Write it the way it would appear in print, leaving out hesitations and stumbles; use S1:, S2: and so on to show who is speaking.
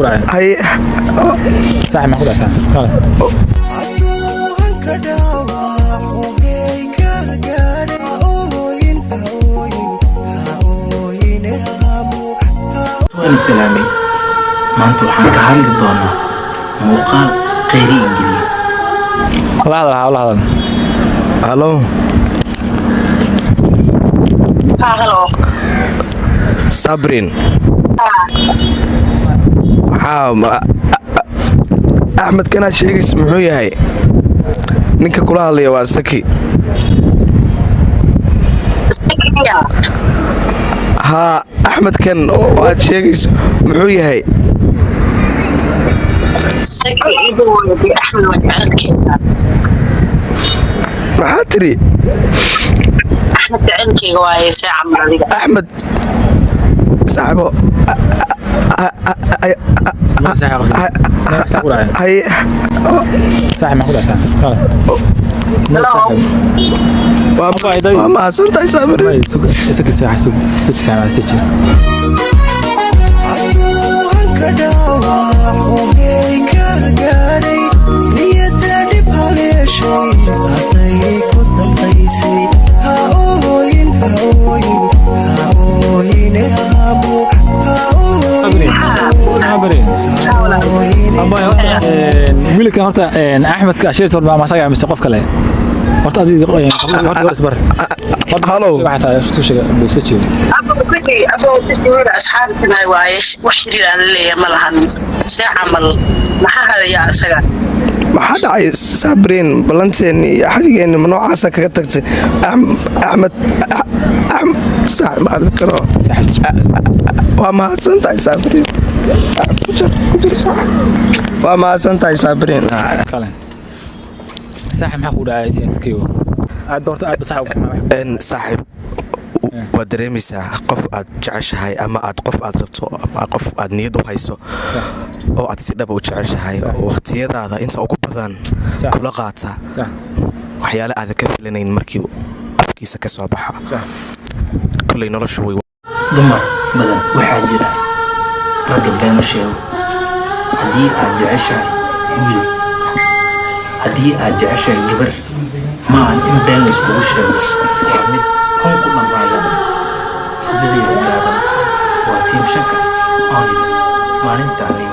S1: هاي
S2: صح ما خذها صح خلاص
S3: وين السلامي ما انتو waxaan ka hadli doonaa muuqaal qeyri ingiliis
S2: والله هذا
S1: الو
S4: هلو
S1: صابرين أحمد كان شيء اسمه هاي نيكا كلها اللي هو سكي ها أحمد كان واد شيء اسمه هاي
S4: سكي يقول بأحمد وجعلت كذا
S1: ما تري
S4: أحمد بعينك واي ساعة من
S1: أحمد صاحبه هاي
S2: صح ما خذها صح خلاص
S1: وما سنت يسافر
S2: سك ساعة سك استج ساعة استج wiilkan horta Axmed ka sheey torba ma saga mise qof kale horta adiga horta isbar
S1: halo
S2: waxa tahay tu sheega buusajiyo
S4: أبو تسوير أصحابنا وايش وحري على ما لهن ساعة عمل ما هذا يا سجى
S1: ما dhacay Sabreen balanteeni xadigeeni ma noocaasa kaga tagtay Axmed صاحب ما karo waa ma santahay Sabreen waa ma santahay Sabreen
S2: kale saaxib maxaa ku dhacay iskiyo aad doorto aad
S1: saaxib waad dareemaysaa qof aad jeceshahay ama aad qof aad rabto ama qof aad niyad u hayso oo aad si dhab u jeceshahay waqtiyadaada inta ugu badan kula qaata waxyaalo aad ka filanayn markii afkiisa ka soo baxa kulay noloshu way
S3: dumar badan waxaa jira rag been sheego haddii aad jeceshahay wiil haddii aad jeceshahay gabar ma aan in been la iskugu sheego waa mid kun ku dhammaada qisadeeda gaaban waa tiim shaka maalintaani